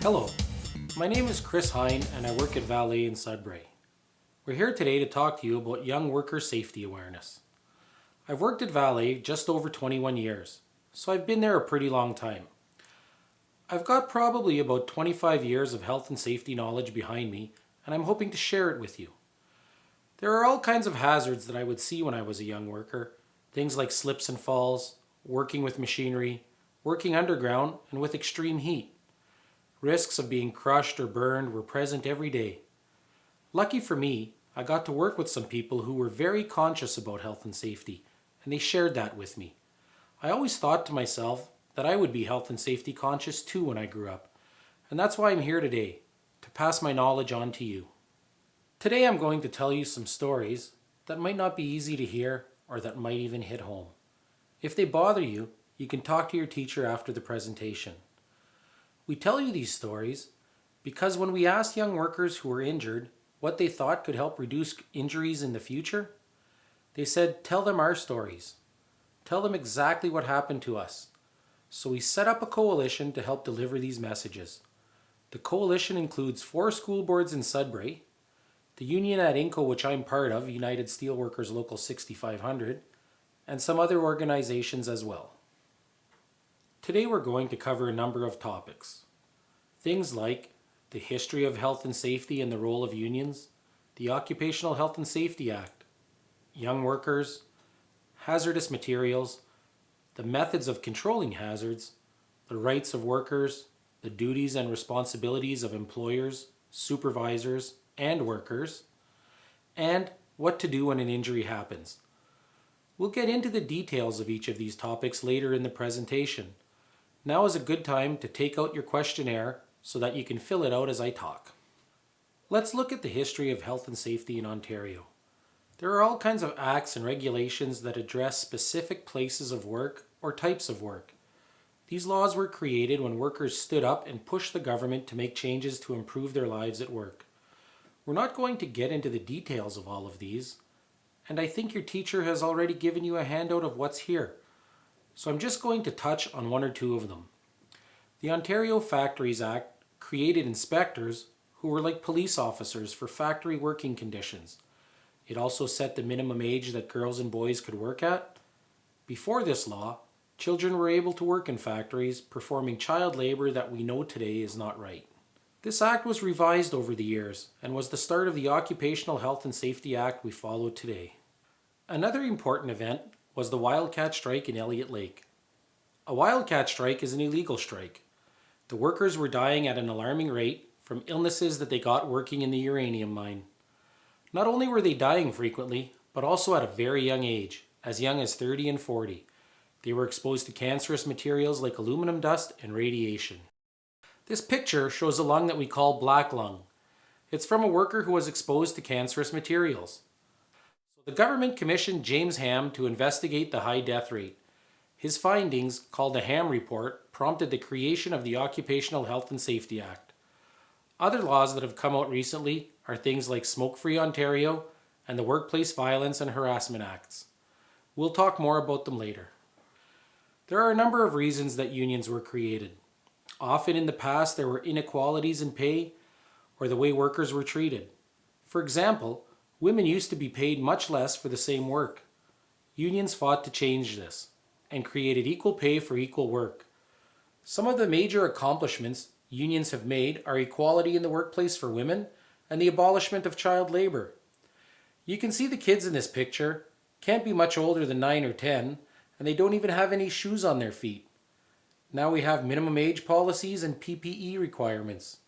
Hello, my name is Chris Hine and I work at Valet in Sudbury. We're here today to talk to you about young worker safety awareness. I've worked at Valet just over 21 years, so I've been there a pretty long time. I've got probably about 25 years of health and safety knowledge behind me, and I'm hoping to share it with you. There are all kinds of hazards that I would see when I was a young worker, things like slips and falls, working with machinery, working underground, and with extreme heat. Risks of being crushed or burned were present every day. Lucky for me, I got to work with some people who were very conscious about health and safety, and they shared that with me. I always thought to myself that I would be health and safety conscious too when I grew up, and that's why I'm here today, to pass my knowledge on to you. Today I'm going to tell you some stories that might not be easy to hear or that might even hit home. If they bother you, you can talk to your teacher after the presentation. We tell you these stories because when we asked young workers who were injured what they thought could help reduce injuries in the future, they said, tell them our stories. Tell them exactly what happened to us. So we set up a coalition to help deliver these messages. The coalition includes 4 school boards in Sudbury, the union at INCO, which I'm part of, United Steelworkers Local 6500, and some other organizations as well. Today we're going to cover a number of topics. Things like the history of health and safety and the role of unions, the Occupational Health and Safety Act, young workers, hazardous materials, the methods of controlling hazards, the rights of workers, the duties and responsibilities of employers, supervisors, and workers, and what to do when an injury happens. We'll get into the details of each of these topics later in the presentation. Now is a good time to take out your questionnaire so that you can fill it out as I talk. Let's look at the history of health and safety in Ontario. There are all kinds of acts and regulations that address specific places of work or types of work. These laws were created when workers stood up and pushed the government to make changes to improve their lives at work. We're not going to get into the details of all of these, and I think your teacher has already given you a handout of what's here. So I'm just going to touch on 1 or 2 of them. The Ontario Factories Act created inspectors who were like police officers for factory working conditions. It also set the minimum age that girls and boys could work at. Before this law, children were able to work in factories performing child labor that we know today is not right. This act was revised over the years and was the start of the Occupational Health and Safety Act we follow today. Another important event was the wildcat strike in Elliott Lake. A wildcat strike is an illegal strike. The workers were dying at an alarming rate from illnesses that they got working in the uranium mine. Not only were they dying frequently, but also at a very young age, as young as 30 and 40. They were exposed to cancerous materials like aluminum dust and radiation. This picture shows a lung that we call black lung. It's from a worker who was exposed to cancerous materials. The government commissioned James Ham to investigate the high death rate. His findings, called the Ham Report, prompted the creation of the Occupational Health and Safety Act. Other laws that have come out recently are things like Smoke Free Ontario and the Workplace Violence and Harassment Acts. We'll talk more about them later. There are a number of reasons that unions were created. Often in the past there were inequalities in pay or the way workers were treated. For example, women used to be paid much less for the same work. Unions fought to change this and created equal pay for equal work. Some of the major accomplishments unions have made are equality in the workplace for women and the abolishment of child labor. You can see the kids in this picture can't be much older than 9 or 10, and they don't even have any shoes on their feet. Now we have minimum age policies and PPE requirements.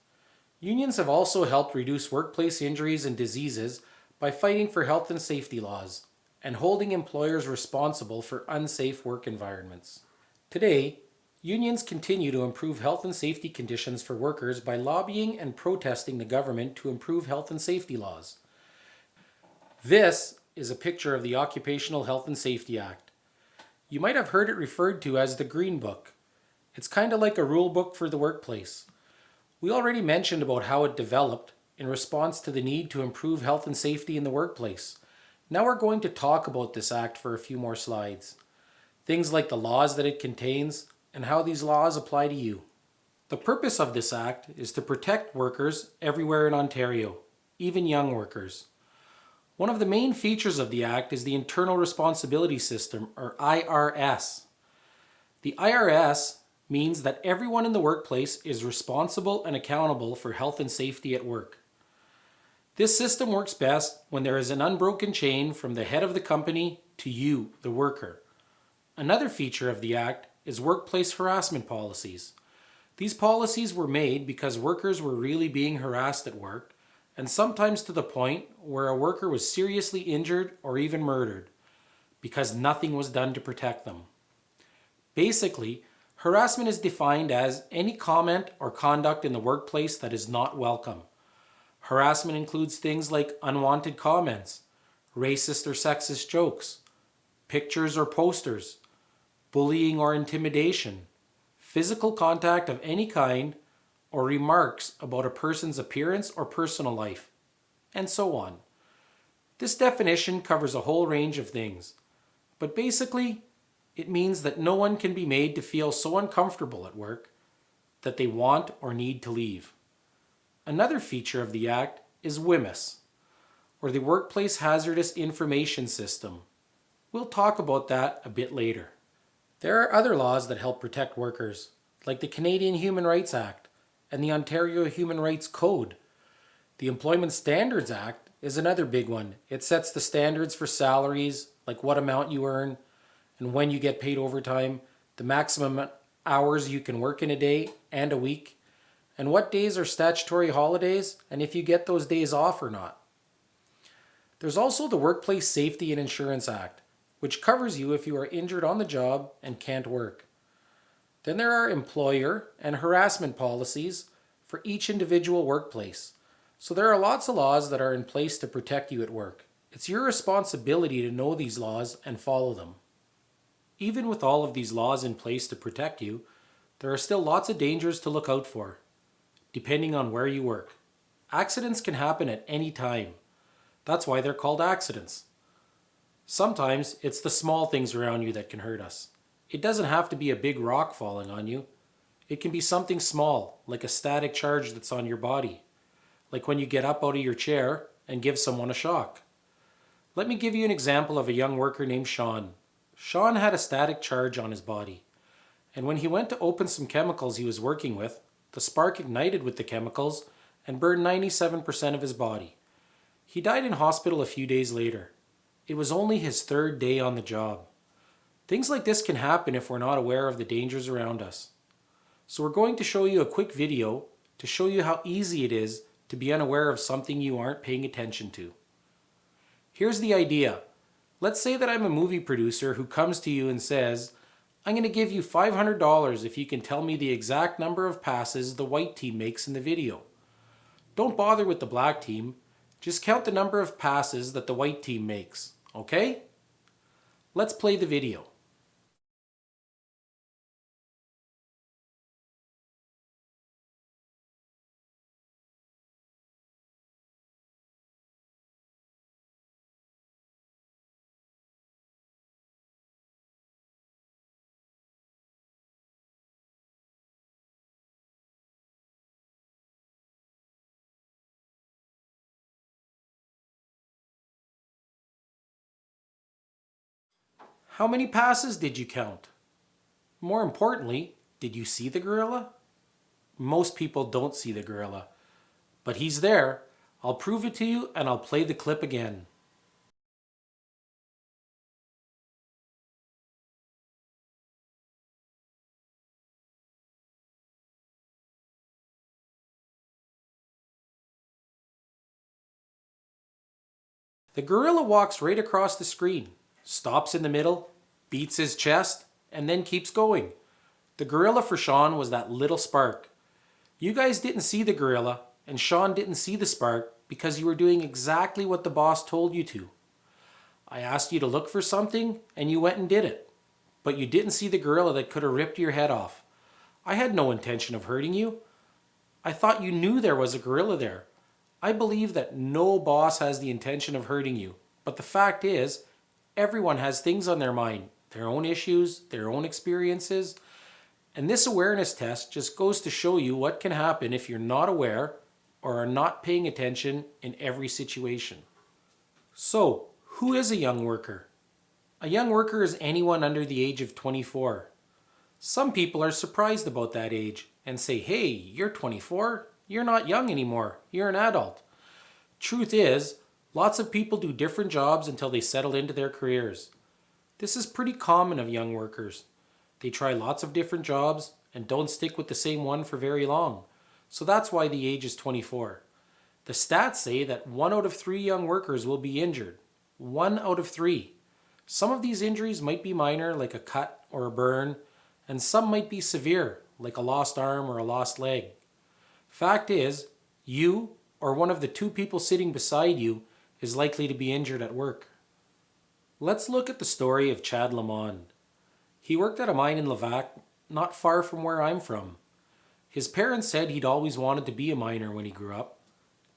Unions have also helped reduce workplace injuries and diseases by fighting for health and safety laws and holding employers responsible for unsafe work environments. Today, unions continue to improve health and safety conditions for workers by lobbying and protesting the government to improve health and safety laws. This is a picture of the Occupational Health and Safety Act. You might have heard it referred to as the Green Book. It's kind of like a rule book for the workplace. We already mentioned about how it developed in response to the need to improve health and safety in the workplace. Now we're going to talk about this act for a few more slides. Things like the laws that it contains and how these laws apply to you. The purpose of this act is to protect workers everywhere in Ontario, even young workers. One of the main features of the act is the Internal Responsibility System, or IRS. The IRS means that everyone in the workplace is responsible and accountable for health and safety at work. This system works best when there is an unbroken chain from the head of the company to you, the worker. Another feature of the act is workplace harassment policies. These policies were made because workers were really being harassed at work, and sometimes to the point where a worker was seriously injured or even murdered, because nothing was done to protect them. Basically, harassment is defined as any comment or conduct in the workplace that is not welcome. Harassment includes things like unwanted comments, racist or sexist jokes, pictures or posters, bullying or intimidation, physical contact of any kind, or remarks about a person's appearance or personal life, and so on. This definition covers a whole range of things, but basically, it means that no one can be made to feel so uncomfortable at work that they want or need to leave. Another feature of the Act is WHMIS, or the Workplace Hazardous Information System. We'll talk about that a bit later. There are other laws that help protect workers, like the Canadian Human Rights Act and the Ontario Human Rights Code. The Employment Standards Act is another big one. It sets the standards for salaries, like what amount you earn and when you get paid overtime, the maximum hours you can work in a day and a week, and what days are statutory holidays and if you get those days off or not. There's also the Workplace Safety and Insurance Act, which covers you if you are injured on the job and can't work. Then there are employer and harassment policies for each individual workplace. So there are lots of laws that are in place to protect you at work. It's your responsibility to know these laws and follow them. Even with all of these laws in place to protect you, there are still lots of dangers to look out for, depending on where you work. Accidents can happen at any time. That's why they're called accidents. Sometimes it's the small things around you that can hurt us. It doesn't have to be a big rock falling on you. It can be something small, like a static charge that's on your body, like when you get up out of your chair and give someone a shock. Let me give you an example of a young worker named Sean. Sean had a static charge on his body, and when he went to open some chemicals he was working with, the spark ignited with the chemicals and burned 97% of his body. He died in hospital a few days later. It was only his third day on the job. Things like this can happen if we're not aware of the dangers around us. So we're going to show you a quick video to show you how easy it is to be unaware of something you aren't paying attention to. Here's the idea. Let's say that I'm a movie producer who comes to you and says, I'm going to give you $500 if you can tell me the exact number of passes the white team makes in the video. Don't bother with the black team. Just count the number of passes that the white team makes, okay? Let's play the video. How many passes did you count? More importantly, did you see the gorilla? Most people don't see the gorilla, but he's there. I'll prove it to you and I'll play the clip again. The gorilla walks right across the screen, stops in the middle, beats his chest, and then keeps going. The gorilla for Sean was that little spark. You guys didn't see the gorilla, and Sean didn't see the spark because you were doing exactly what the boss told you to. I asked you to look for something, and you went and did it. But you didn't see the gorilla that could have ripped your head off. I had no intention of hurting you. I thought you knew there was a gorilla there. I believe that no boss has the intention of hurting you. But the fact is, everyone has things on their mind, their own issues, their own experiences, And this awareness test just goes to show you what can happen if you're not aware or are not paying attention in every situation. So, who is a young worker? A young worker is anyone under the age of 24. Some people are surprised about that age and say, "Hey, you're 24? You're not young anymore. You're an adult." Truth is, lots of people do different jobs until they settle into their careers. This is pretty common of young workers. They try lots of different jobs and don't stick with the same one for very long. So that's why the age is 24. The stats say that 1 out of 3 young workers will be injured. 1 out of 3. Some of these injuries might be minor, like a cut or a burn, and some might be severe, like a lost arm or a lost leg. Fact is, you or one of the 2 people sitting beside you is likely to be injured at work. Let's look at the story of Chad Lamond. He worked at a mine in Levack, not far from where I'm from. His parents said he'd always wanted to be a miner when he grew up,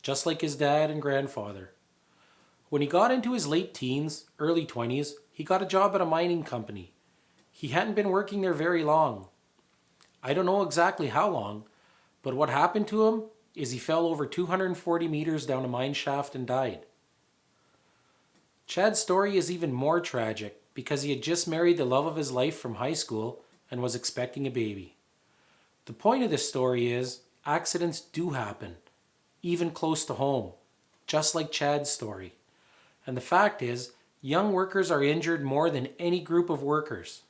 just like his dad and grandfather. When he got into his late teens, early 20s, he got a job at a mining company. He hadn't been working there very long. I don't know exactly how long, but what happened to him is he fell over 240 meters down a mine shaft and died. Chad's story is even more tragic because he had just married the love of his life from high school and was expecting a baby. The point of this story is accidents do happen, even close to home, just like Chad's story. And the fact is, young workers are injured more than any group of workers.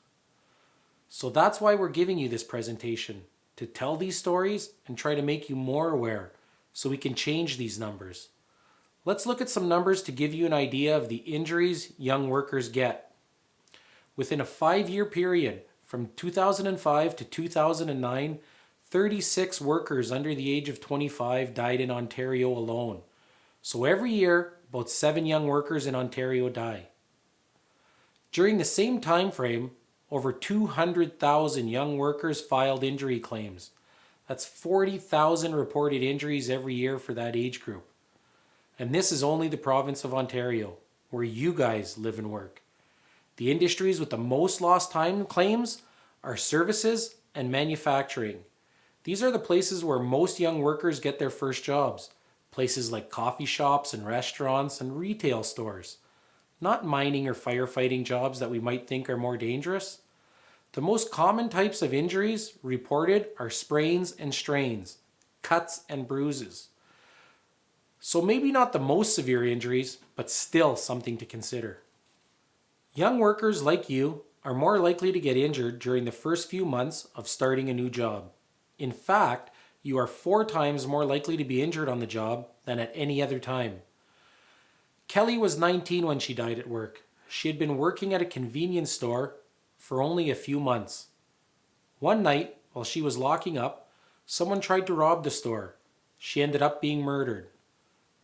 So that's why we're giving you this presentation, to tell these stories and try to make you more aware so we can change these numbers. Let's look at some numbers to give you an idea of the injuries young workers get. Within a 5-year period, from 2005 to 2009, 36 workers under the age of 25 died in Ontario alone. So every year, about 7 young workers in Ontario die. During the same time frame, over 200,000 young workers filed injury claims. That's 40,000 reported injuries every year for that age group. And this is only the province of Ontario, where you guys live and work. The industries with the most lost time claims are services and manufacturing. These are the places where most young workers get their first jobs. Places like coffee shops and restaurants and retail stores. Not mining or firefighting jobs that we might think are more dangerous. The most common types of injuries reported are sprains and strains, cuts and bruises. So maybe not the most severe injuries, but still something to consider. Young workers like you are more likely to get injured during the first few months of starting a new job. In fact, you are 4 times more likely to be injured on the job than at any other time. Kelly was 19 when she died at work. She had been working at a convenience store for only a few months. One night, while she was locking up, someone tried to rob the store. She ended up being murdered.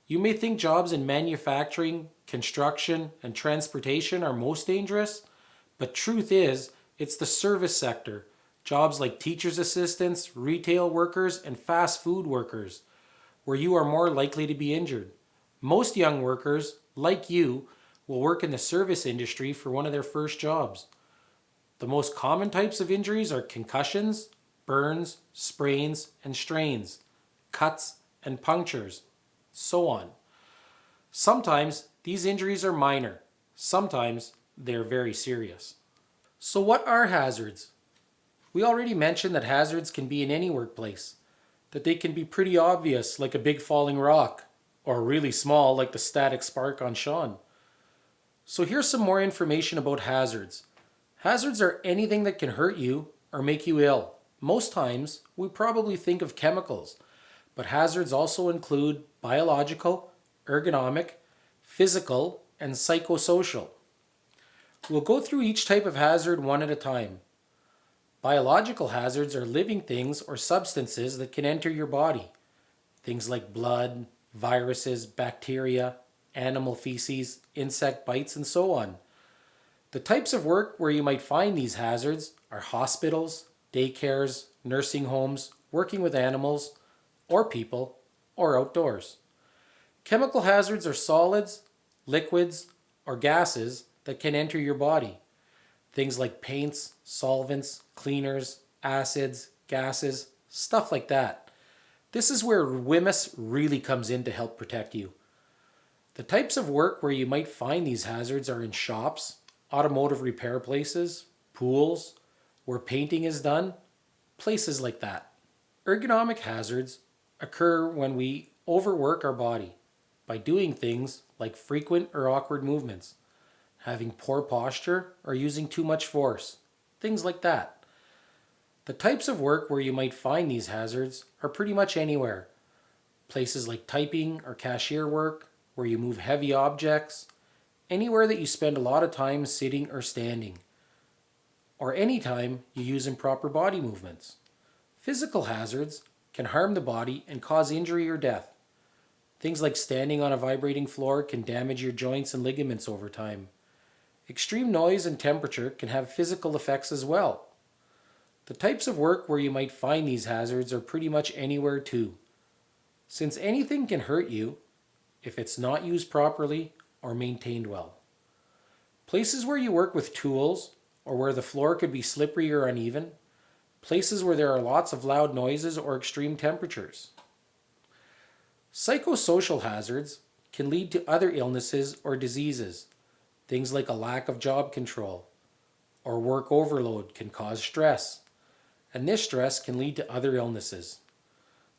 You may think jobs in manufacturing, construction, and transportation are most dangerous, but truth is, it's the service sector. Jobs like teacher's assistants, retail workers, and fast food workers, where you are more likely to be injured. Most young workers, like you, will work in the service industry for one of their first jobs. The most common types of injuries are concussions, burns, sprains, and strains, cuts, and punctures, so on. Sometimes these injuries are minor. Sometimes they're very serious. So what are hazards? We already mentioned that hazards can be in any workplace, that they can be pretty obvious like a big falling rock, or really small like the static spark on Sean. So here's some more information about hazards. Hazards are anything that can hurt you or make you ill. Most times, we probably think of chemicals, but hazards also include biological, ergonomic, physical, and psychosocial. We'll go through each type of hazard one at a time. Biological hazards are living things or substances that can enter your body. Things like blood, viruses, bacteria, animal feces, insect bites, and so on. The types of work where you might find these hazards are hospitals, daycares, nursing homes, working with animals, or people, or outdoors. Chemical hazards are solids, liquids, or gases that can enter your body. Things like paints, solvents, cleaners, acids, gases, stuff like that. This is where WHMIS really comes in to help protect you. The types of work where you might find these hazards are in shops, automotive repair places, pools, where painting is done, places like that. Ergonomic hazards occur when we overwork our body by doing things like frequent or awkward movements, having poor posture, or using too much force, things like that. The types of work where you might find these hazards are pretty much anywhere. Places like typing or cashier work, where you move heavy objects, anywhere that you spend a lot of time sitting or standing, or any time you use improper body movements. Physical hazards can harm the body and cause injury or death. Things like standing on a vibrating floor can damage your joints and ligaments over time. Extreme noise and temperature can have physical effects as well. The types of work where you might find these hazards are pretty much anywhere too. Since anything can hurt you if it's not used properly or maintained well. Places where you work with tools or where the floor could be slippery or uneven. Places where there are lots of loud noises or extreme temperatures. Psychosocial hazards can lead to other illnesses or diseases. Things like a lack of job control or work overload can cause stress, and this stress can lead to other illnesses.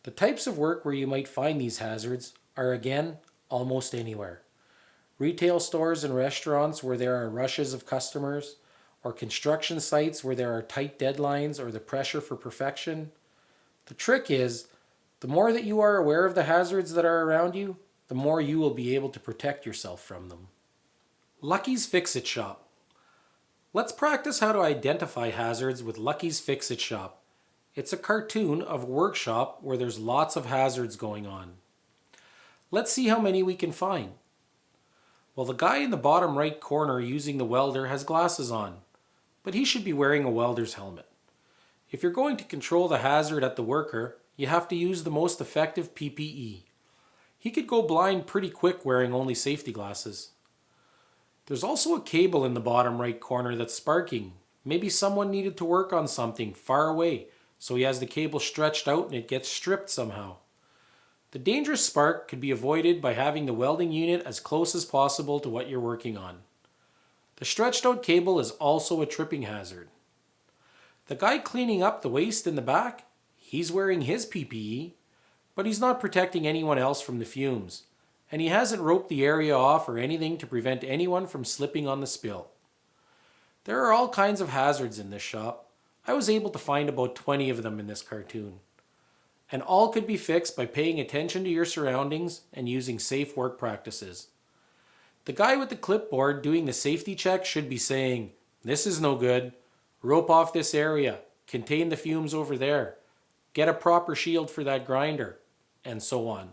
The types of work where you might find these hazards are again almost anywhere. Retail stores and restaurants where there are rushes of customers, or construction sites where there are tight deadlines or the pressure for perfection. The trick is, the more that you are aware of the hazards that are around you, the more you will be able to protect yourself from them. Lucky's Fix-It Shop. Let's practice how to identify hazards with Lucky's Fix-It Shop. It's a cartoon of a workshop where there's lots of hazards going on. Let's see how many we can find. Well, the guy in the bottom right corner using the welder has glasses on, but he should be wearing a welder's helmet. If you're going to control the hazard at the worker, you have to use the most effective PPE. He could go blind pretty quick wearing only safety glasses. There's also a cable in the bottom right corner that's sparking. Maybe someone needed to work on something far away, so he has the cable stretched out and it gets stripped somehow. The dangerous spark could be avoided by having the welding unit as close as possible to what you're working on. The stretched out cable is also a tripping hazard. The guy cleaning up the waste in the back, he's wearing his PPE, but he's not protecting anyone else from the fumes, and he hasn't roped the area off or anything to prevent anyone from slipping on the spill. There are all kinds of hazards in this shop. I was able to find about 20 of them in this cartoon. And all could be fixed by paying attention to your surroundings and using safe work practices. The guy with the clipboard doing the safety check should be saying, "This is no good. Rope off this area. Contain the fumes over there. Get a proper shield for that grinder," and so on.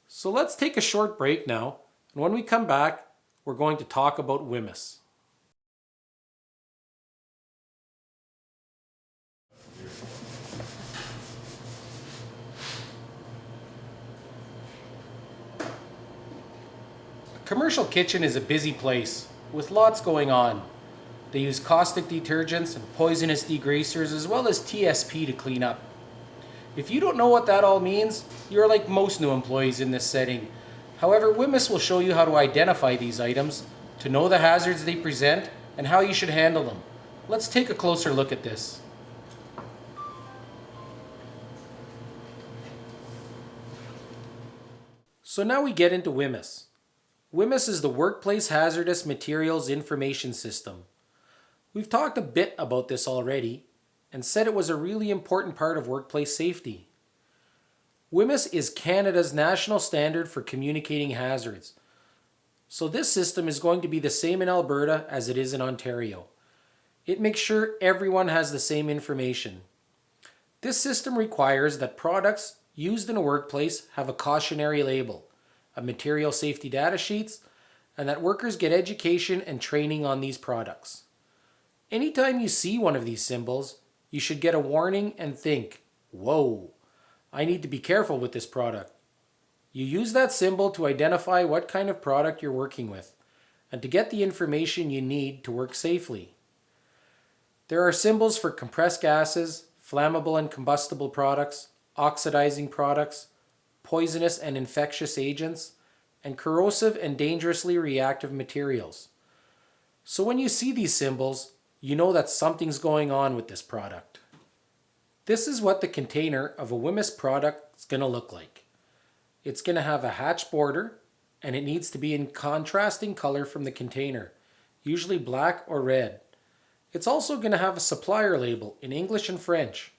So let's take a short break now, and when we come back, we're going to talk about WHMIS. A commercial kitchen is a busy place with lots going on. They use caustic detergents and poisonous degreasers as well as TSP to clean up. If you don't know what that all means, you're like most new employees in this setting. However, WHMIS will show you how to identify these items, to know the hazards they present, and how you should handle them. Let's take a closer look at this. So now we get into WHMIS. WHMIS is the Workplace Hazardous Materials Information System. We've talked a bit about this already and said it was a really important part of workplace safety. WHMIS is Canada's national standard for communicating hazards. So this system is going to be the same in Alberta as it is in Ontario. It makes sure everyone has the same information. This system requires that products used in a workplace have a cautionary label, a material safety data sheets, and that workers get education and training on these products. Anytime you see one of these symbols, you should get a warning and think, "Whoa, I need to be careful with this product." You use that symbol to identify what kind of product you're working with and to get the information you need to work safely. There are symbols for compressed gases, flammable and combustible products, oxidizing products, poisonous and infectious agents, and corrosive and dangerously reactive materials. So when you see these symbols, you know that something's going on with this product. This is what the container of a Wemyss product is going to look like. It's going to have a hatch border, and it needs to be in contrasting color from the container, usually black or red. It's also going to have a supplier label in English and French,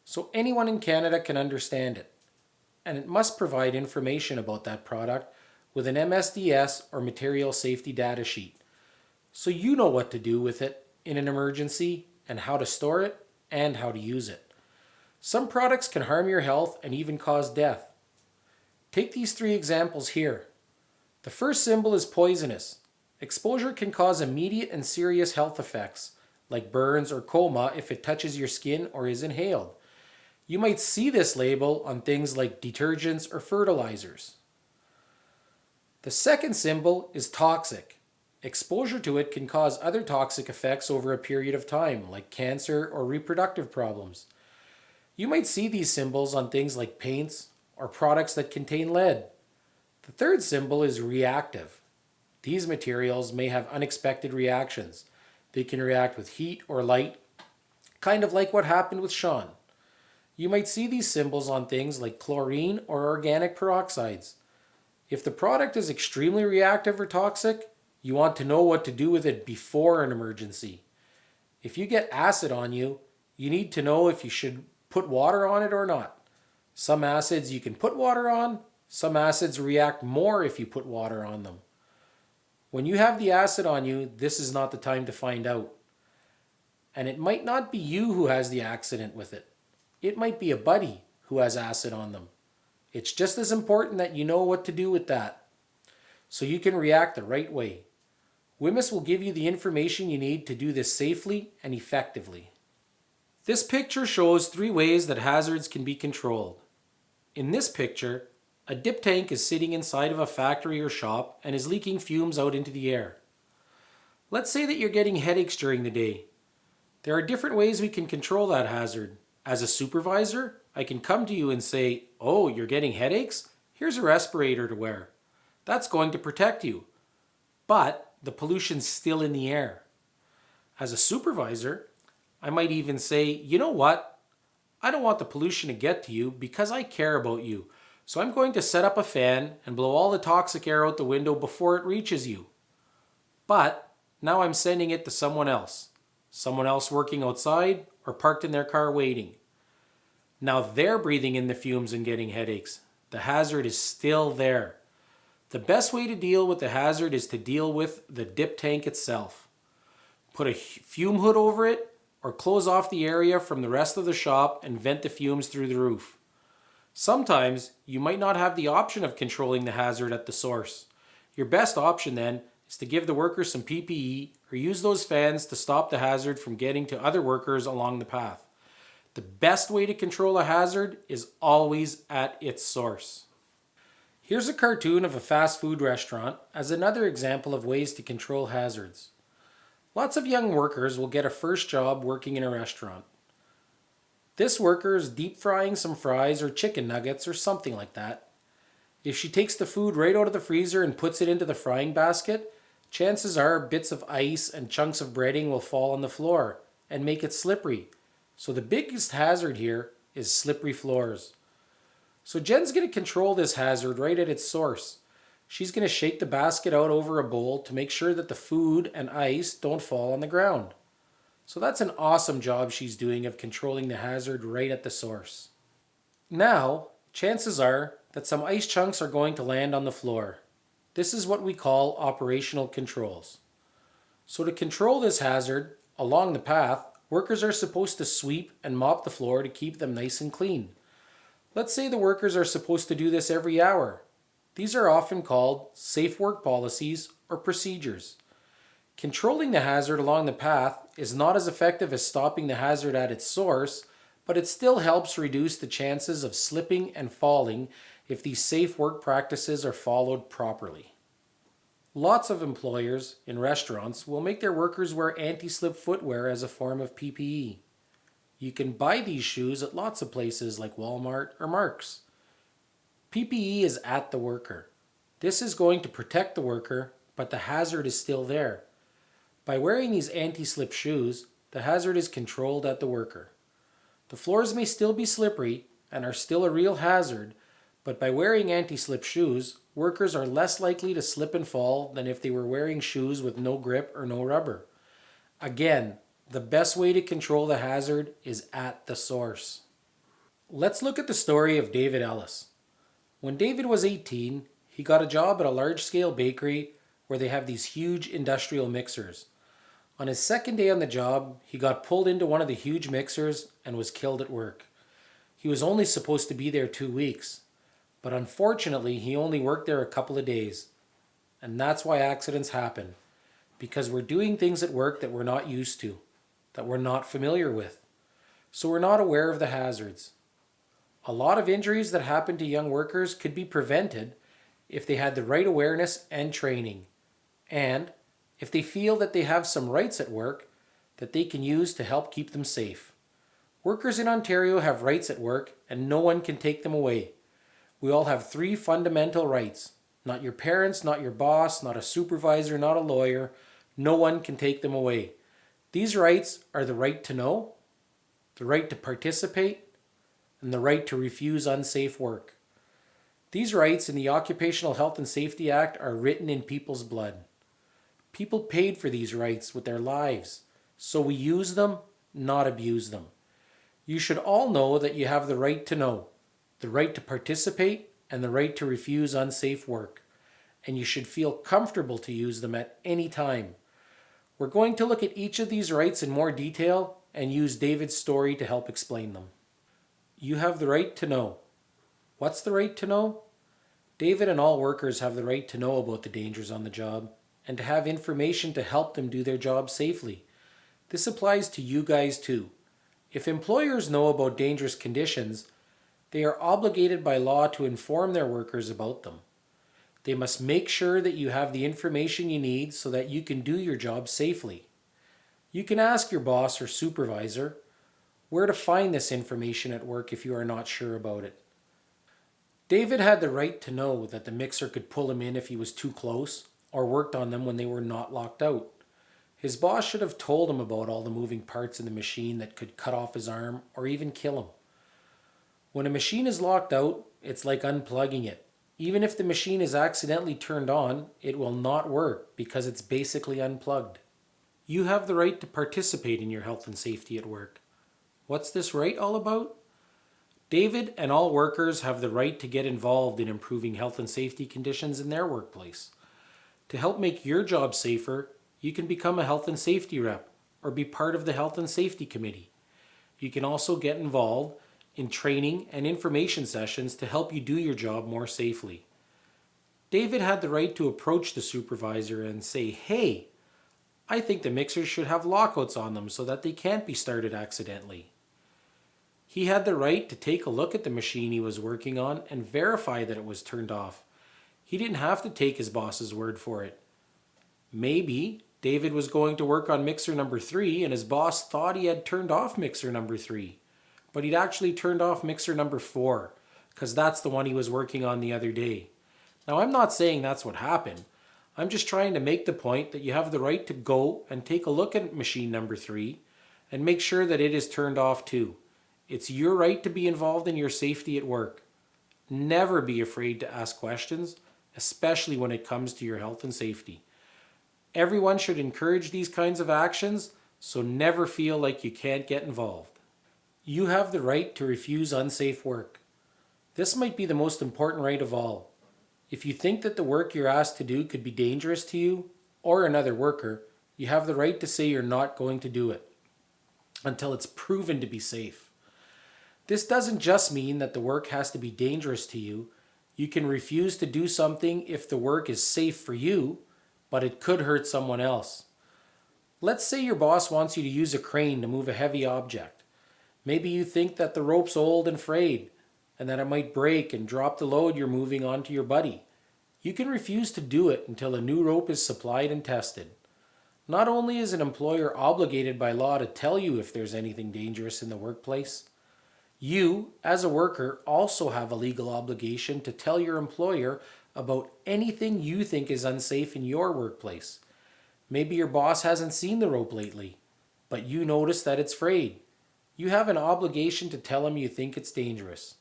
so anyone in Canada can understand it. And it must provide information about that product with an MSDS or material safety data sheet, so you know what to do with it in an emergency and how to store it and how to use it. Some products can harm your health and even cause death. Take these 3 examples here. The first symbol is poisonous. Exposure can cause immediate and serious health effects, like burns or coma if it touches your skin or is inhaled. You might see this label on things like detergents or fertilizers. The second symbol is toxic. Exposure to it can cause other toxic effects over a period of time, like cancer or reproductive problems. You might see these symbols on things like paints or products that contain lead. The third symbol is reactive. These materials may have unexpected reactions. They can react with heat or light, kind of like what happened with Sean. You might see these symbols on things like chlorine or organic peroxides. If the product is extremely reactive or toxic, you want to know what to do with it before an emergency. If you get acid on you, you need to know if you should put water on it or not. Some acids you can put water on, some acids react more if you put water on them. When you have the acid on you, this is not the time to find out. And it might not be you who has the accident with it. It might be a buddy who has acid on them. It's just as important that you know what to do with that, so you can react the right way. Wemyss will give you the information you need to do this safely and effectively. This picture shows 3 ways that hazards can be controlled. In this picture, a dip tank is sitting inside of a factory or shop and is leaking fumes out into the air. Let's say that you're getting headaches during the day. There are different ways we can control that hazard. As a supervisor, I can come to you and say, "Oh, you're getting headaches? Here's a respirator to wear." That's going to protect you. But the pollution's still in the air. As a supervisor, I might even say, "You know what? I don't want the pollution to get to you because I care about you. So I'm going to set up a fan and blow all the toxic air out the window before it reaches you." But now I'm sending it to someone else working outside or parked in their car waiting. Now they're breathing in the fumes and getting headaches. The hazard is still there. The best way to deal with the hazard is to deal with the dip tank itself. Put a fume hood over it or close off the area from the rest of the shop and vent the fumes through the roof. Sometimes you might not have the option of controlling the hazard at the source. Your best option then is to give the workers some PPE or use those fans to stop the hazard from getting to other workers along the path. The best way to control a hazard is always at its source. Here's a cartoon of a fast food restaurant as another example of ways to control hazards. Lots of young workers will get a first job working in a restaurant. This worker is deep frying some fries or chicken nuggets or something like that. If she takes the food right out of the freezer and puts it into the frying basket, chances are bits of ice and chunks of breading will fall on the floor and make it slippery. So the biggest hazard here is slippery floors. So Jen's going to control this hazard right at its source. She's going to shake the basket out over a bowl to make sure that the food and ice don't fall on the ground. So that's an awesome job she's doing of controlling the hazard right at the source. Now, chances are that some ice chunks are going to land on the floor. This is what we call operational controls. So to control this hazard along the path, workers are supposed to sweep and mop the floor to keep them nice and clean. Let's say the workers are supposed to do this every hour. These are often called safe work policies or procedures. Controlling the hazard along the path is not as effective as stopping the hazard at its source, but it still helps reduce the chances of slipping and falling if these safe work practices are followed properly. Lots of employers in restaurants will make their workers wear anti-slip footwear as a form of PPE. You can buy these shoes at lots of places like Walmart or Marks. PPE is at the worker. This is going to protect the worker, but the hazard is still there. By wearing these anti-slip shoes, the hazard is controlled at the worker. The floors may still be slippery and are still a real hazard, but by wearing anti-slip shoes, workers are less likely to slip and fall than if they were wearing shoes with no grip or no rubber. Again, the best way to control the hazard is at the source. Let's look at the story of David Ellis. When David was 18, he got a job at a large-scale bakery where they have these huge industrial mixers. On his second day on the job, he got pulled into one of the huge mixers and was killed at work. He was only supposed to be there 2 weeks, but unfortunately he only worked there a couple of days. And that's why accidents happen, because we're doing things at work that we're not used to, that we're not familiar with. So we're not aware of the hazards. A lot of injuries that happen to young workers could be prevented if they had the right awareness and training, and if they feel that they have some rights at work that they can use to help keep them safe. Workers in Ontario have rights at work and no one can take them away. We all have 3 fundamental rights. Not your parents, not your boss, not a supervisor, not a lawyer. No one can take them away. These rights are the right to know, the right to participate, and the right to refuse unsafe work. These rights in the Occupational Health and Safety Act are written in people's blood. People paid for these rights with their lives, so we use them, not abuse them. You should all know that you have the right to know, the right to participate, and the right to refuse unsafe work. And you should feel comfortable to use them at any time. We're going to look at each of these rights in more detail and use David's story to help explain them. You have the right to know. What's the right to know? David and all workers have the right to know about the dangers on the job and to have information to help them do their job safely. This applies to you guys too. If employers know about dangerous conditions, they are obligated by law to inform their workers about them. They must make sure that you have the information you need so that you can do your job safely. You can ask your boss or supervisor where to find this information at work if you are not sure about it. David had the right to know that the mixer could pull him in if he was too close or worked on them when they were not locked out. His boss should have told him about all the moving parts in the machine that could cut off his arm or even kill him. When a machine is locked out, it's like unplugging it. Even if the machine is accidentally turned on, it will not work because it's basically unplugged. You have the right to participate in your health and safety at work. What's this right all about? David and all workers have the right to get involved in improving health and safety conditions in their workplace. To help make your job safer, you can become a health and safety rep or be part of the health and safety committee. You can also get involved in training and information sessions to help you do your job more safely. David had the right to approach the supervisor and say, "Hey, I think the mixers should have lockouts on them so that they can't be started accidentally." He had the right to take a look at the machine he was working on and verify that it was turned off. He didn't have to take his boss's word for it. Maybe David was going to work on mixer number 3 and his boss thought he had turned off mixer number 3, but he'd actually turned off mixer number 4 because that's the one he was working on the other day. Now, I'm not saying that's what happened. I'm just trying to make the point that you have the right to go and take a look at machine number 3 and make sure that it is turned off too. It's your right to be involved in your safety at work. Never be afraid to ask questions, especially when it comes to your health and safety. Everyone should encourage these kinds of actions, so never feel like you can't get involved. You have the right to refuse unsafe work. This might be the most important right of all. If you think that the work you're asked to do could be dangerous to you or another worker, you have the right to say you're not going to do it until it's proven to be safe. This doesn't just mean that the work has to be dangerous to you. You can refuse to do something if the work is safe for you, but it could hurt someone else. Let's say your boss wants you to use a crane to move a heavy object. Maybe you think that the rope's old and frayed, and that it might break and drop the load you're moving onto your buddy. You can refuse to do it until a new rope is supplied and tested. Not only is an employer obligated by law to tell you if there's anything dangerous in the workplace, you, as a worker, also have a legal obligation to tell your employer about anything you think is unsafe in your workplace. Maybe your boss hasn't seen the rope lately, but you notice that it's frayed. You have an obligation to tell him you think it's dangerous.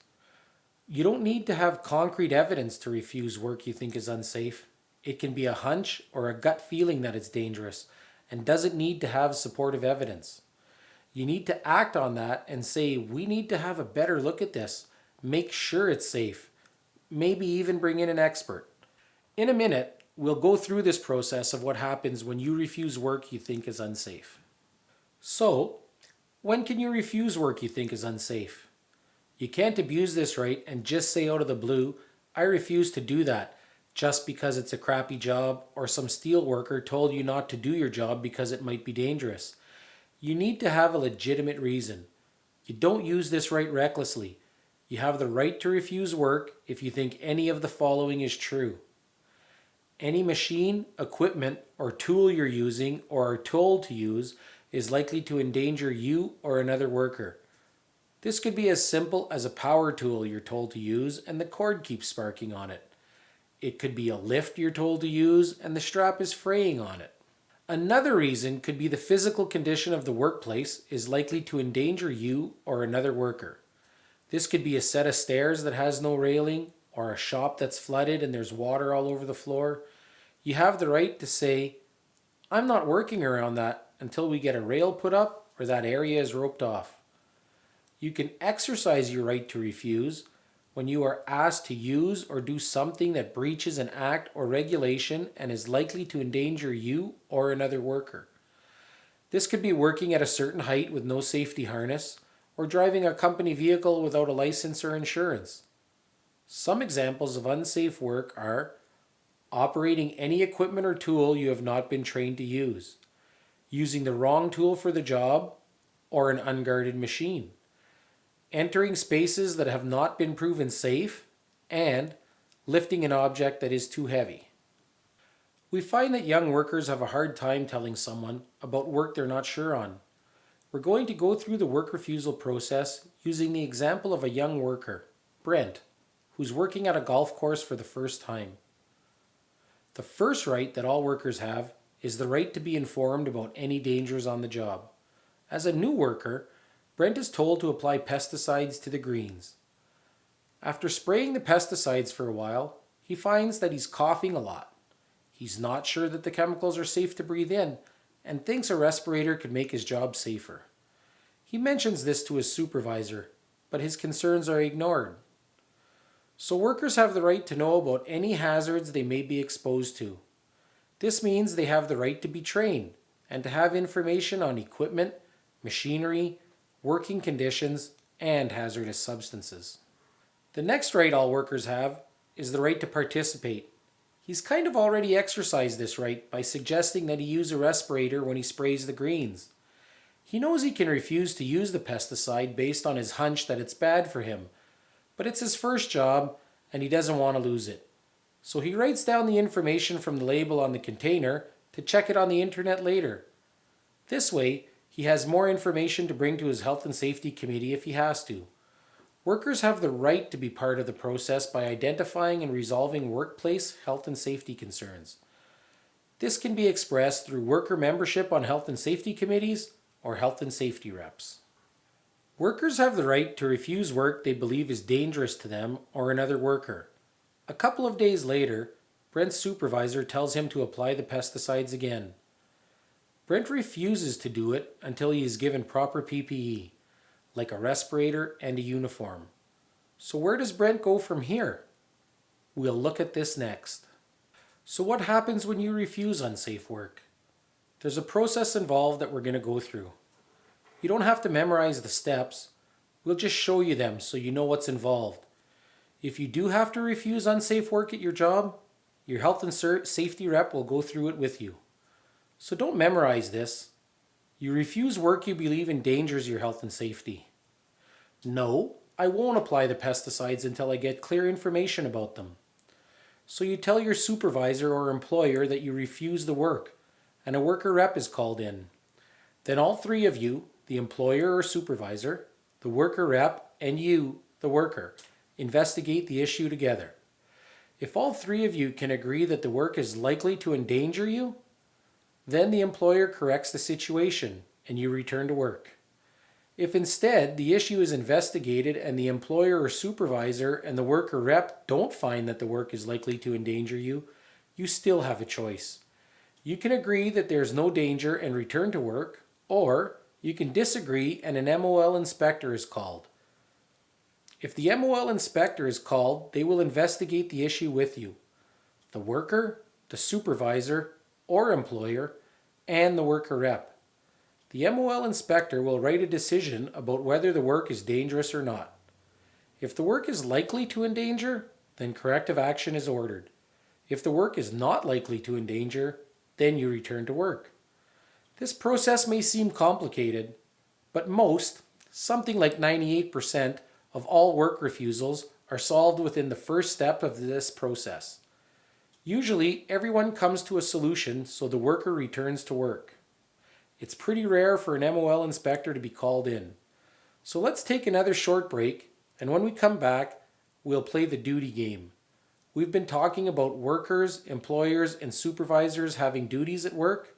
You don't need to have concrete evidence to refuse work you think is unsafe. It can be a hunch or a gut feeling that it's dangerous and doesn't need to have supportive evidence. You need to act on that and say, we need to have a better look at this. Make sure it's safe. Maybe even bring in an expert. In a minute, we'll go through this process of what happens when you refuse work you think is unsafe. So, when can you refuse work you think is unsafe? You can't abuse this right and just say out of the blue, I refuse to do that, just because it's a crappy job or some steel worker told you not to do your job because it might be dangerous. You need to have a legitimate reason. You don't use this right recklessly. You have the right to refuse work if you think any of the following is true. Any machine, equipment, or tool you're using or are told to use is likely to endanger you or another worker. This could be as simple as a power tool you're told to use and the cord keeps sparking on it. It could be a lift you're told to use and the strap is fraying on it. Another reason could be the physical condition of the workplace is likely to endanger you or another worker. This could be a set of stairs that has no railing or a shop that's flooded and there's water all over the floor. You have the right to say, I'm not working around that until we get a rail put up or that area is roped off. You can exercise your right to refuse when you are asked to use or do something that breaches an act or regulation and is likely to endanger you or another worker. This could be working at a certain height with no safety harness or driving a company vehicle without a license or insurance. Some examples of unsafe work are operating any equipment or tool you have not been trained to use, using the wrong tool for the job or an unguarded machine, entering spaces that have not been proven safe, and lifting an object that is too heavy. We find that young workers have a hard time telling someone about work they're not sure on. We're going to go through the work refusal process using the example of a young worker, Brent, who's working at a golf course for the first time. The first right that all workers have is the right to be informed about any dangers on the job. As a new worker, Brent is told to apply pesticides to the greens. After spraying the pesticides for a while, he finds that he's coughing a lot. He's not sure that the chemicals are safe to breathe in and thinks a respirator could make his job safer. He mentions this to his supervisor, but his concerns are ignored. So workers have the right to know about any hazards they may be exposed to. This means they have the right to be trained and to have information on equipment, machinery, working conditions, and hazardous substances. The next right all workers have is the right to participate. He's kind of already exercised this right by suggesting that he use a respirator when he sprays the greens. He knows he can refuse to use the pesticide based on his hunch that it's bad for him, but it's his first job and he doesn't want to lose it. So he writes down the information from the label on the container to check it on the internet later. This way, he has more information to bring to his health and safety committee if he has to. Workers have the right to be part of the process by identifying and resolving workplace health and safety concerns. This can be expressed through worker membership on health and safety committees or health and safety reps. Workers have the right to refuse work they believe is dangerous to them or another worker. A couple of days later, Brent's supervisor tells him to apply the pesticides again. Brent refuses to do it until he is given proper PPE, like a respirator and a uniform. So where does Brent go from here? We'll look at this next. So what happens when you refuse unsafe work? There's a process involved that we're going to go through. You don't have to memorize the steps. We'll just show you them so you know what's involved. If you do have to refuse unsafe work at your job, your health and safety rep will go through it with you. So don't memorize this. You refuse work you believe endangers your health and safety. No, I won't apply the pesticides until I get clear information about them. So you tell your supervisor or employer that you refuse the work, and a worker rep is called in. Then all three of you, the employer or supervisor, the worker rep, and you, the worker, investigate the issue together. If all three of you can agree that the work is likely to endanger you, then the employer corrects the situation and you return to work. If instead the issue is investigated and the employer or supervisor and the worker rep don't find that the work is likely to endanger you, you still have a choice. You can agree that there's no danger and return to work, or you can disagree and an MOL inspector is called. If the MOL inspector is called, they will investigate the issue with you. The worker, the supervisor or employer, and the worker rep. The MOL inspector will write a decision about whether the work is dangerous or not. If the work is likely to endanger, then corrective action is ordered. If the work is not likely to endanger, then you return to work. This process may seem complicated, but something like 98%, of all work refusals are solved within the first step of this process. Usually, everyone comes to a solution so the worker returns to work. It's pretty rare for an MOL inspector to be called in. So let's take another short break, and when we come back, we'll play the duty game. We've been talking about workers, employers, and supervisors having duties at work.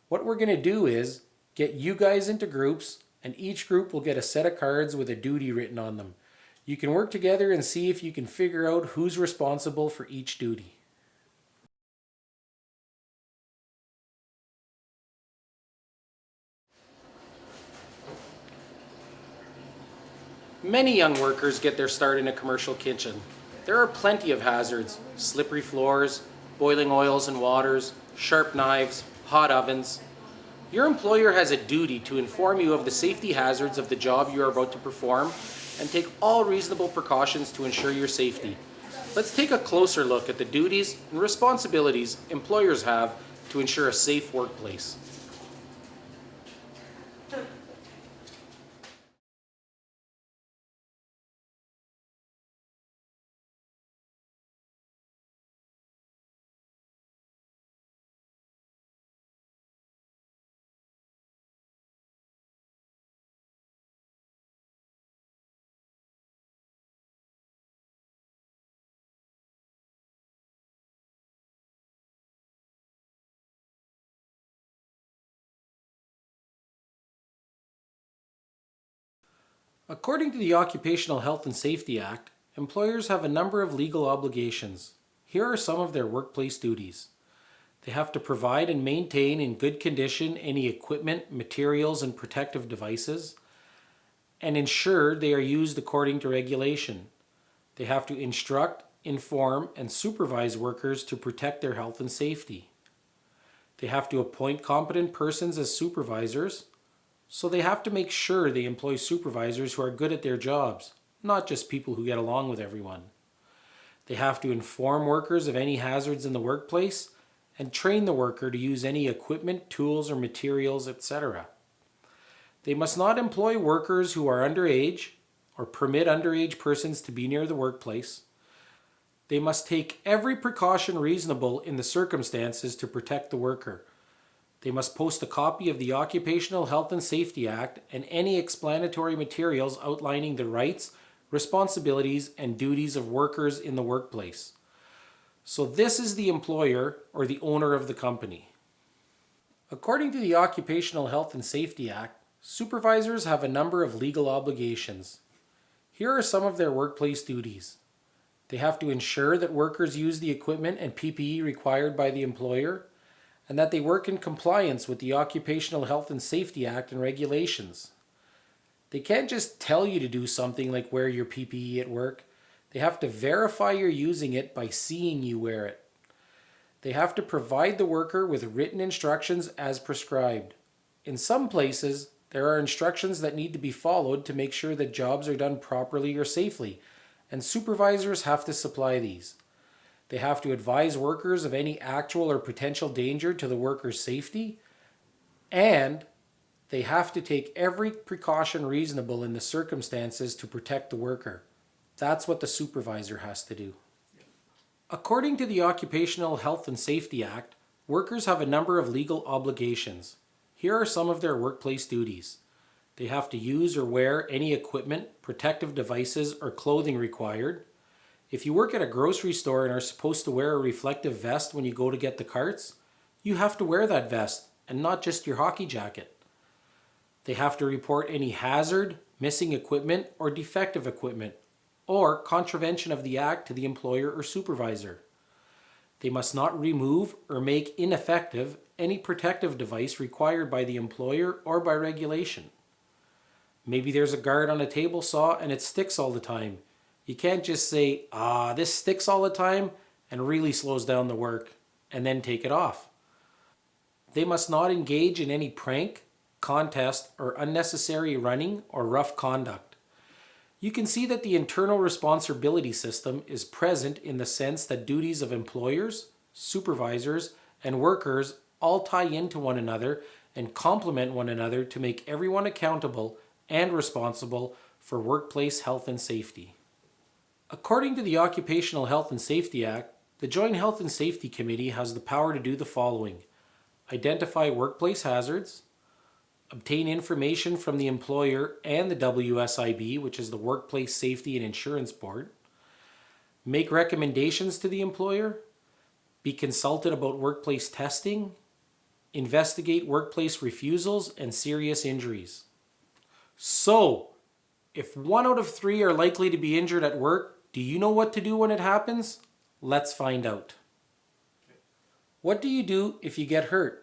What we're going to do is get you guys into groups, and each group will get a set of cards with a duty written on them. You can work together and see if you can figure out who's responsible for each duty. Many young workers get their start in a commercial kitchen. There are plenty of hazards: slippery floors, boiling oils and waters, sharp knives, hot ovens. Your employer has a duty to inform you of the safety hazards of the job you are about to perform and take all reasonable precautions to ensure your safety. Let's take a closer look at the duties and responsibilities employers have to ensure a safe workplace. According to the Occupational Health and Safety Act, employers have a number of legal obligations. Here are some of their workplace duties. They have to provide and maintain in good condition any equipment, materials, and protective devices, and ensure they are used according to regulation. They have to instruct, inform, and supervise workers to protect their health and safety. They have to appoint competent persons as supervisors, so they have to make sure they employ supervisors who are good at their jobs, not just people who get along with everyone. They have to inform workers of any hazards in the workplace and train the worker to use any equipment, tools, or materials, etc. They must not employ workers who are underage or permit underage persons to be near the workplace. They must take every precaution reasonable in the circumstances to protect the worker. They must post a copy of the Occupational Health and Safety Act and any explanatory materials outlining the rights, responsibilities, and duties of workers in the workplace. So this is the employer or the owner of the company. According to the Occupational Health and Safety Act, supervisors have a number of legal obligations. Here are some of their workplace duties. They have to ensure that workers use the equipment and PPE required by the employer, and that they work in compliance with the Occupational Health and Safety Act and regulations. They can't just tell you to do something like wear your PPE at work. They have to verify you're using it by seeing you wear it. They have to provide the worker with written instructions as prescribed. In some places, there are instructions that need to be followed to make sure that jobs are done properly or safely, and supervisors have to supply these. They have to advise workers of any actual or potential danger to the worker's safety, and they have to take every precaution reasonable in the circumstances to protect the worker. That's what the supervisor has to do. According to the Occupational Health and Safety Act, workers have a number of legal obligations. Here are some of their workplace duties. They have to use or wear any equipment, protective devices, or clothing required. If you work at a grocery store and are supposed to wear a reflective vest when you go to get the carts, you have to wear that vest and not just your hockey jacket. They have to report any hazard, missing equipment, or defective equipment, or contravention of the act to the employer or supervisor. They must not remove or make ineffective any protective device required by the employer or by regulation. Maybe there's a guard on a table saw and it sticks all the time. You can't just say, this sticks all the time, and really slows down the work, and then take it off. They must not engage in any prank, contest, or unnecessary running or rough conduct. You can see that the internal responsibility system is present in the sense that duties of employers, supervisors, and workers all tie into one another and complement one another to make everyone accountable and responsible for workplace health and safety. According to the Occupational Health and Safety Act, the Joint Health and Safety Committee has the power to do the following: identify workplace hazards, obtain information from the employer and the WSIB, which is the Workplace Safety and Insurance Board, make recommendations to the employer, be consulted about workplace testing, investigate workplace refusals and serious injuries. So, if 1 out of 3 are likely to be injured at work, do you know what to do when it happens? Let's find out. What do you do if you get hurt?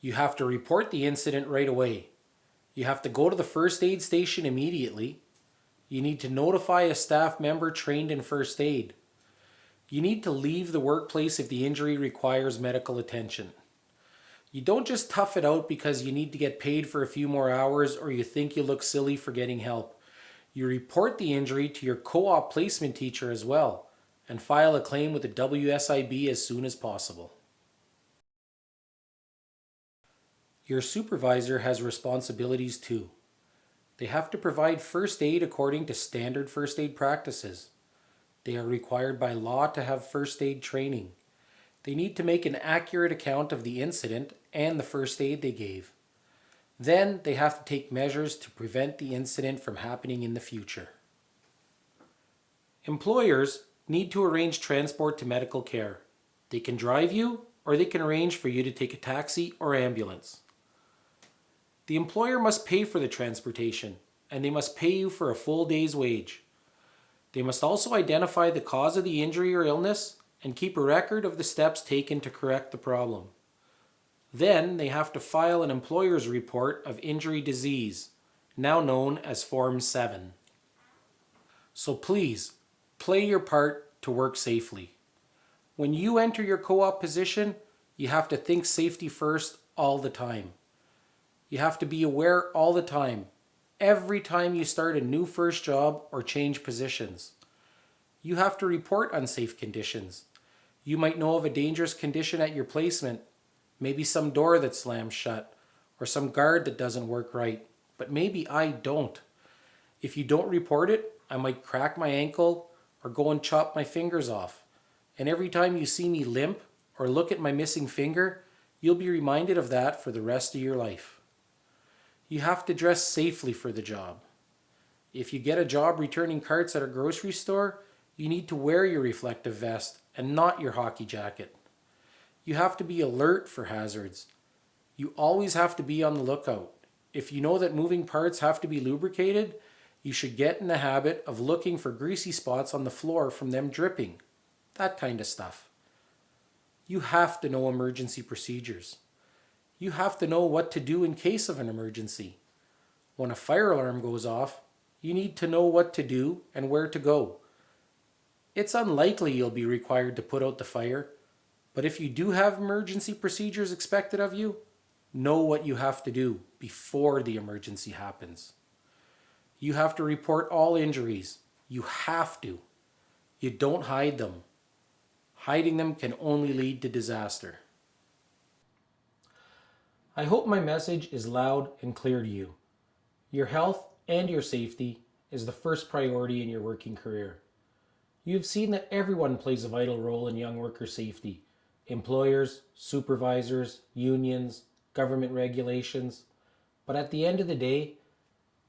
You have to report the incident right away. You have to go to the first aid station immediately. You need to notify a staff member trained in first aid. You need to leave the workplace if the injury requires medical attention. You don't just tough it out because you need to get paid for a few more hours or you think you look silly for getting help. You report the injury to your co-op placement teacher as well and file a claim with the WSIB as soon as possible. Your supervisor has responsibilities too. They have to provide first aid according to standard first aid practices. They are required by law to have first aid training. They need to make an accurate account of the incident and the first aid they gave. Then they have to take measures to prevent the incident from happening in the future. Employers need to arrange transport to medical care. They can drive you or they can arrange for you to take a taxi or ambulance. The employer must pay for the transportation and they must pay you for a full day's wage. They must also identify the cause of the injury or illness and keep a record of the steps taken to correct the problem. Then they have to file an employer's report of injury disease, now known as Form 7. So please, play your part to work safely. When you enter your co-op position, you have to think safety first all the time. You have to be aware all the time, every time you start a new first job or change positions. You have to report unsafe conditions. You might know of a dangerous condition at your placement, maybe some door that slams shut, or some guard that doesn't work right, but maybe I don't. If you don't report it, I might crack my ankle or go and chop my fingers off. And every time you see me limp or look at my missing finger, you'll be reminded of that for the rest of your life. You have to dress safely for the job. If you get a job returning carts at a grocery store, you need to wear your reflective vest and not your hockey jacket. You have to be alert for hazards. You always have to be on the lookout. If you know that moving parts have to be lubricated, you should get in the habit of looking for greasy spots on the floor from them dripping. That kind of stuff. You have to know emergency procedures. You have to know what to do in case of an emergency. When a fire alarm goes off, you need to know what to do and where to go. It's unlikely you'll be required to put out the fire, but if you do have emergency procedures expected of you, know what you have to do before the emergency happens. You have to report all injuries. You have to. You don't hide them. Hiding them can only lead to disaster. I hope my message is loud and clear to you. Your health and your safety is the first priority in your working career. You have seen that everyone plays a vital role in young worker safety: employers, supervisors, unions, government regulations. But at the end of the day,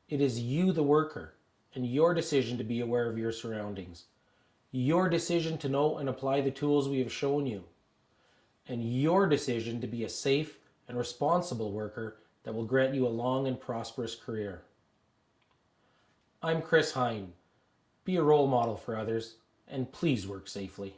it is you, the worker, and your decision to be aware of your surroundings, your decision to know and apply the tools we have shown you, and your decision to be a safe and responsible worker that will grant you a long and prosperous career. I'm Chris Hine. Be a role model for others, and please work safely.